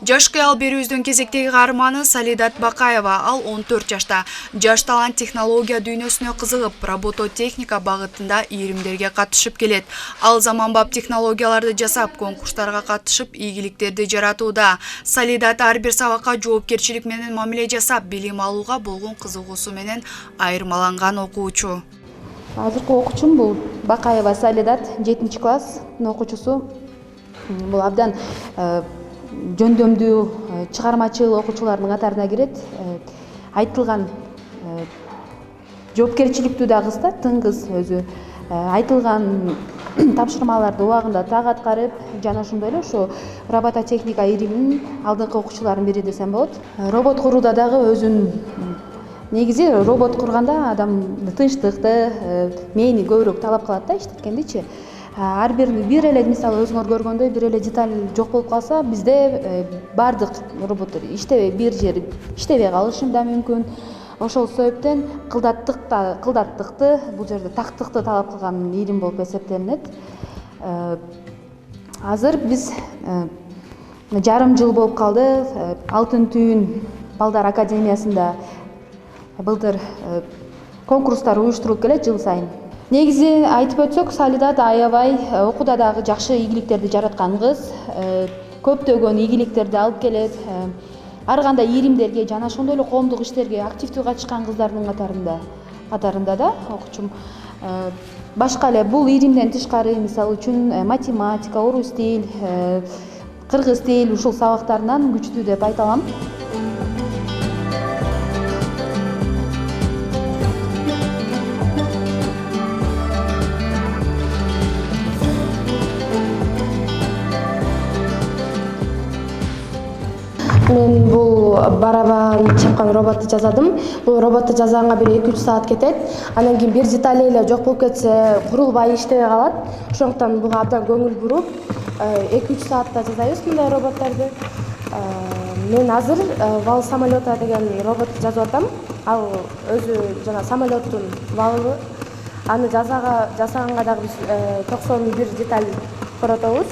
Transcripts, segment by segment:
Жаш кыял берүүбүздүн кезектеги каарманы Салидат Бакаева. Ал 14 жашта. Жаш талант технология дүйнөсүнө кызыгып, робототехника багытында ийримдерге катышып келет. Ал заманбап технологияларды жасап, конкурстарга катышып, ийгиликтерди жаратууда. Салидат ар бир сабакка жоопкерчилик менен мамиле жасап, билим алууга болгон кызыгуусу менен айырмаланган окуучу. Азыркы окуучум бул Бакаева Салидат, 7-класстын окуучусу. Бул абдан жөндөмдүү чыгармачыл окуучулардын катарына кирет. Айтылган жоопкерчиликтүү да кыз да, тың кыз өзү. Айтылган тапшырмаларды убагында так аткарып, жана ошондой эле ушу робототехника ириминин алдыңкы окуучуларынын бири десем болот. Робот курууда дагы өзүнүн негизи робот курганда адам тынчтыкты, мээни көбүрөөк талап кылат да иштеткендичи. Ар бир эле мисалы өзүңөр көргөндөй бир эле деталь жок болуп калса, бизде бардык роботтор иштебей бир жери иштебей калышы да мүмкүн. Ошол себептен кылдаттыкты, бул жерде тактыкты талап кылган ирим болуп эсептелинет. Азыр биз жарым жыл болуп калды. Алтын түйүн балдар академиясында былтыр конкурстар уюштурулуп келет жыл сайын. Негизи айтып өтсөк, Салидат аябай окууда дагы жакшы ийгиликтерди жараткан кыз. Көптөгөн ийгиликтерди алып келет. Ар кандай иримдерге жана ошондой эле коомдук иштерге активдүү катышкан кыздардын катарында да окуучум. Башка эле бул иримден тышкары, мисалы үчүн математика, орус тил, кыргыз тил ушул сабактарынан күчтүү деп айта алам. Мен бул барабан чапкан роботту жасадым. Бул роботту жасаганга бир 2-3 саат кетет. Анан кийин бир деталь эле жок болуп кетсе, курулбай иштебей калат. Ошондуктан буга абдан көңүл буруп, 2-3 саатта жасайбыз мындай роботторду. Мен азыр вал самолета деген роботту жасап атам. Ал өзү жана самолеттун валы. Аны жасаганга дагы биз 91 деталь коротобуз.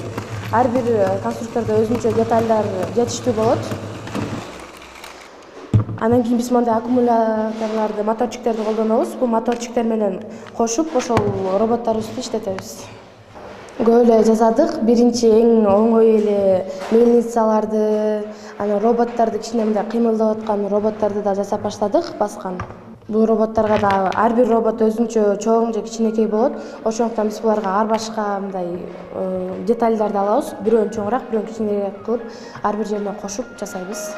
Ар бир конструктордо өзүнчө детальдар жетиштүү болот. Анан кийин биз мындай аккумуляторлорду, моторчиктерди колдонобуз. Бул моторчиктер менен кошуп, ошол роботторубузду иштетебиз. Көп эле жасадык. Биринчи эң оңой эле мельницаларды, анан роботторду кичине мындай кыймылдап аткан роботторду да жасап баштадык, баскан. Бул роботторго да ар бир робот өзүнчө чоң же кичинекей болот. Ошондуктан биз буларга ар башка мындай детальдарды алабыз. Бирөөнү чоңураак, бирөөнү кичинерээк кылып, ар бир жерине кошуп жасайбыз.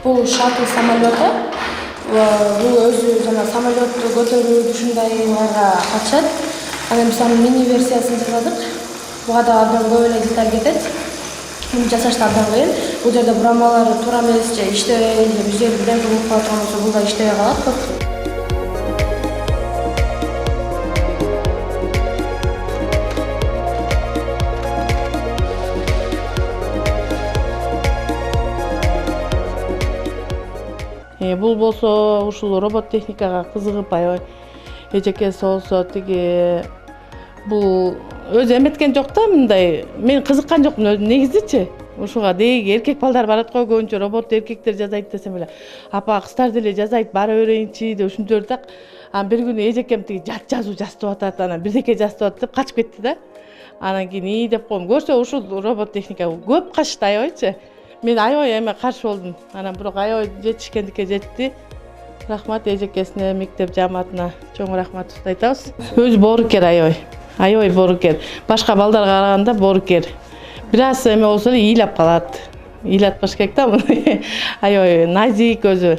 Бул шаттл самолеты. Бул өзү жана самолетту көтөрүү ушундайларга катышат. Анан биз анын мини версиясын жасадык. Буга да абдан көп эле деталь кетет. Муну жасаш да абдан кыйын. Бул жерде бурамалары туура эмес же иштебей, же бир жери бирдеме болуп калган болсо, бул да иштебей калат. Бул болсо ушул робот техникага кызыгып аябай эжекеси болсо тиги бул өзү эметкен жок да, мындай мен кызыккан жокмун өзү негизичи. Ушуга деги эркек балдар барат го, көбүнчө робот эркектер жасайт десем эле, апа кыздар деле жасайт, бара берейинчи деп ушинтип так. Анан бир күнү эжекем тиги жат жазуу жазып атат, анан бирдеке жазып атат деп качып кетти да. Анан кийин деп коем, көрсө ушул робот техника көп качты аябайчы. Мен аябай эме каршы болдум. Анан бирок аябай жетишкендикке жетти. Рахмат эжекесине, мектеп жааматына чоң рахматыбызды айтабыз. Өзү боорукер аябай боорукер. Башка балдарга караганда боорукер. Бир аз эме болсо эле ыйлап калат. Ыйлатпаш керек да муну. Аябай назик өзү.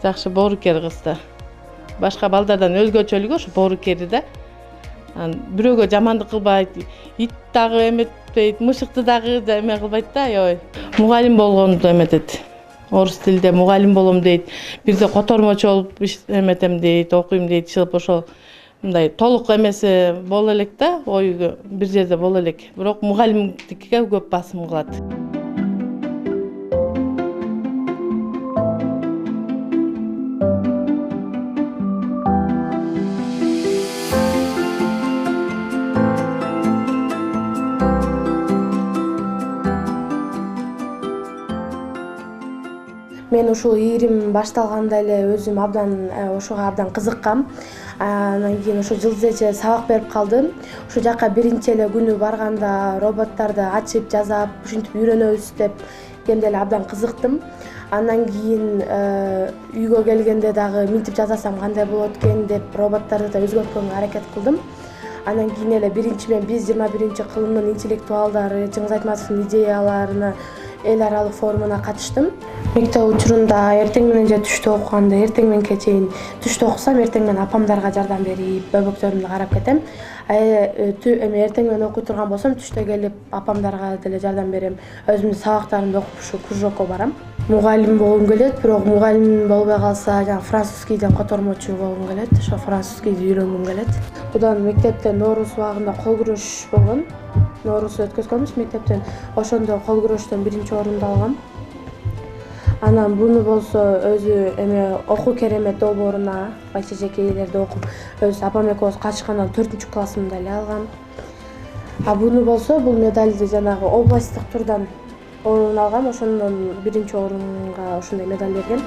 Жакшы боорукер кыз да. Башка балдардан өзгөчөлүгү ошо боорукери да. Бирөөгө жамандык кылбайт, ит дагы эметпейт, мышыкты дагы эме кылбайт да аябай. Мугалим болгонду эметет. Орус тилде мугалим болом дейт. Бирде котормочу болуп эметем дейт, окуйм дейт, ошол мындай толук эмеси боло элек да, ою бир жерде боло элек. Бирок мугалимдикке көп басым кылат. Мен ушул ийрим башталганда эле өзүм ошого абдан кызыккам. Анан кийин ошо жылдызече сабак берип калдым. Ошол жака биринчи эле күнү барганда роботторду ачып жасап, ушинтип үйрөнөбүз деп келгенде эле абдан кызыктым. Андан кийин үйгө келгенде дагы минтип жасасам кандай болот экен деп роботторду да өзгөрткөнгө аракет кылдым. Андан кийин эле биз 21-кылымдын интеллектуалдары, Чыңгыз Айтматовдун идеяларына эл аралык форумуна катыштым. Мектеп учурунда эртең менен же түштө окуганда эртең мененке чейин түштө окусам, эртең менен апамдарга жардам берип, бөбөктөрүмдү карап кетем. Эми эртең менен окуй турган болсом, түштө келип апамдарга деле жардам берем. Өзүмдүн сабактарымды окуп ушу кружокко барам. Мугалим болгум келет, бирок мугалим болбой калса, жана французскийден котормочу болгум келет. Ошо французскийди үйрөнгүм келет. Будан мектепте Нооруз убагында кол күрөш болгон. Нооруз өткөзгөнбүз мектептен. Ошондо кол күрөштөн биринчи орунду алгам. Анан буну болсо өзү окуу керемет долбооруна БЧЖКлерде окуп, өз апам экөөбүз катышкандан 4-классымда эле алгам. Буну болсо бул медалди жанагы областтык турдан орун алгам, ошондон биринчи орунга ошондой медаль берген.